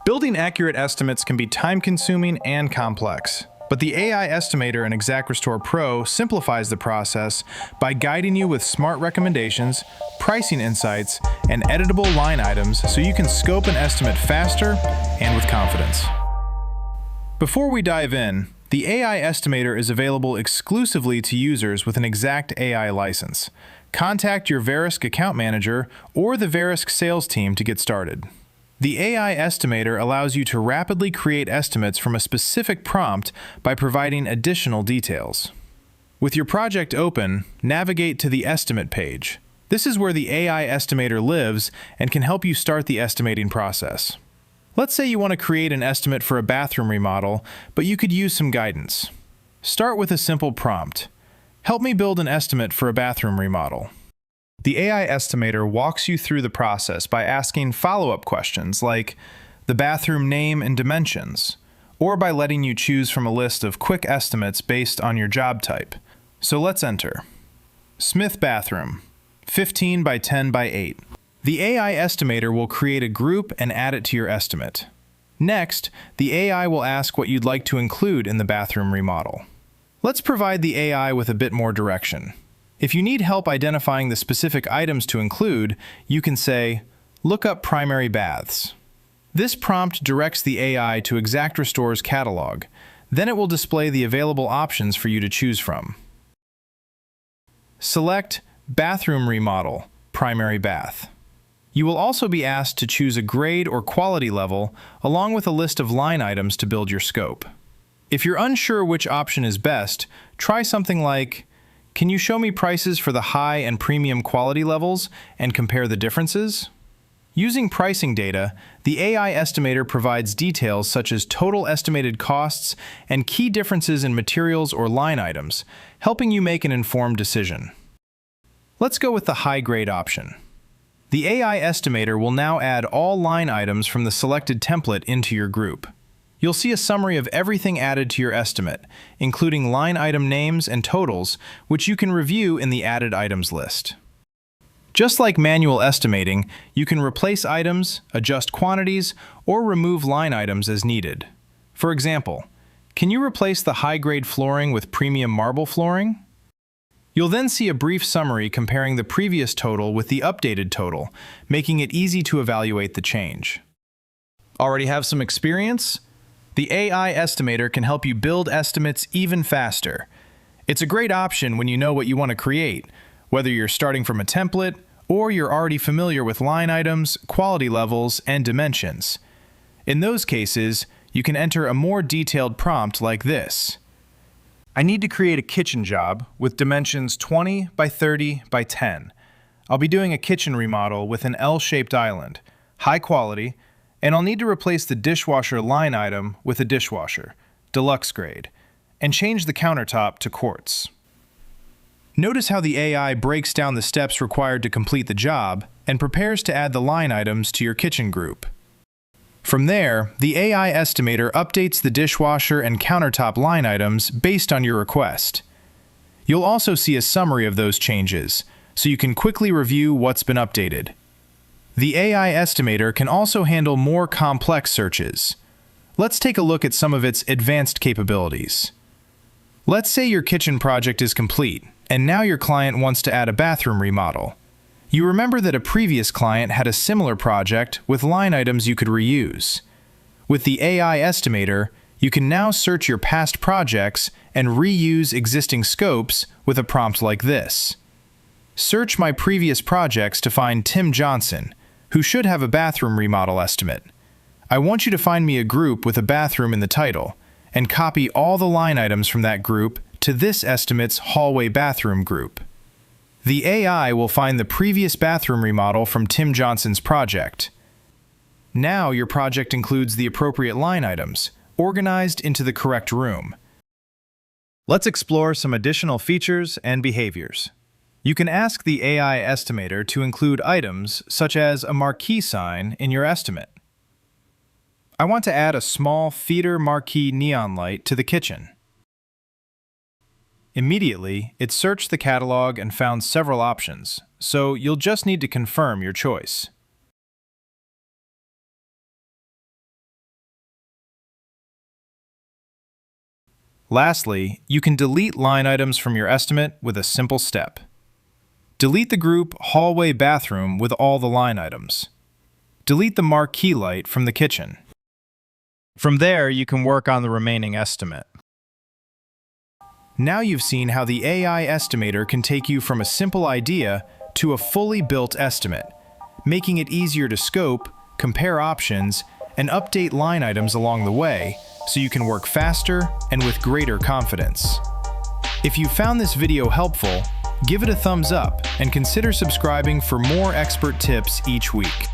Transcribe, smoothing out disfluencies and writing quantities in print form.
Building accurate estimates can be time-consuming and complex, but the AI Estimator in XactRestore Pro simplifies the process by guiding you with smart recommendations, pricing insights, and editable line items so you can scope an estimate faster and with confidence. Before we dive in, the AI Estimator is available exclusively to users with an XactAI license. Contact your Verisk account manager or the Verisk sales team to get started. The AI Estimator allows you to rapidly create estimates from a specific prompt by providing additional details. With your project open, navigate to the Estimate page. This is where the AI Estimator lives and can help you start the estimating process. Let's say you want to create an estimate for a bathroom remodel, but you could use some guidance. Start with a simple prompt. Help me build an estimate for a bathroom remodel. The AI Estimator walks you through the process by asking follow-up questions like the bathroom name and dimensions, or by letting you choose from a list of quick estimates based on your job type. So let's enter. Smith bathroom, 15 by 10 by 8. The AI Estimator will create a group and add it to your estimate. Next, the AI will ask what you'd like to include in the bathroom remodel. Let's provide the AI with a bit more direction. If you need help identifying the specific items to include, you can say, look up primary baths. This prompt directs the AI to XactRestore's catalog. Then it will display the available options for you to choose from. Select Bathroom Remodel, Primary Bath. You will also be asked to choose a grade or quality level, along with a list of line items to build your scope. If you're unsure which option is best, try something like, can you show me prices for the high and premium quality levels and compare the differences? Using pricing data, the AI Estimator provides details such as total estimated costs and key differences in materials or line items, helping you make an informed decision. Let's go with the high-grade option. The AI Estimator will now add all line items from the selected template into your group. You'll see a summary of everything added to your estimate, including line item names and totals, which you can review in the Added Items list. Just like manual estimating, you can replace items, adjust quantities, or remove line items as needed. For example, can you replace the high-grade flooring with premium marble flooring? You'll then see a brief summary comparing the previous total with the updated total, making it easy to evaluate the change. Already have some experience? The AI Estimator can help you build estimates even faster. It's a great option when you know what you want to create, whether you're starting from a template or you're already familiar with line items, quality levels, and dimensions. In those cases, you can enter a more detailed prompt like this. I need to create a kitchen job with dimensions 20 by 30 by 10. I'll be doing a kitchen remodel with an L-shaped island, high quality, and I'll need to replace the dishwasher line item with a dishwasher, deluxe grade, and change the countertop to quartz. Notice how the AI breaks down the steps required to complete the job and prepares to add the line items to your kitchen group. From there, the AI Estimator updates the dishwasher and countertop line items based on your request. You'll also see a summary of those changes, so you can quickly review what's been updated. The AI Estimator can also handle more complex searches. Let's take a look at some of its advanced capabilities. Let's say your kitchen project is complete, and now your client wants to add a bathroom remodel. You remember that a previous client had a similar project with line items you could reuse. With the AI Estimator, you can now search your past projects and reuse existing scopes with a prompt like this. Search my previous projects to find Tim Johnson, who should have a bathroom remodel estimate. I want you to find me a group with a bathroom in the title, and copy all the line items from that group to this estimate's hallway bathroom group. The AI will find the previous bathroom remodel from Tim Johnson's project. Now your project includes the appropriate line items, organized into the correct room. Let's explore some additional features and behaviors. You can ask the AI Estimator to include items such as a marquee sign in your estimate. I want to add a small feeder marquee neon light to the kitchen. Immediately, it searched the catalog and found several options, so you'll just need to confirm your choice. Lastly, you can delete line items from your estimate with a simple step. Delete the group hallway bathroom with all the line items. Delete the marquee light from the kitchen. From there, you can work on the remaining estimate. Now you've seen how the AI Estimator can take you from a simple idea to a fully built estimate, making it easier to scope, compare options, and update line items along the way so you can work faster and with greater confidence. If you found this video helpful, give it a thumbs up and consider subscribing for more expert tips each week.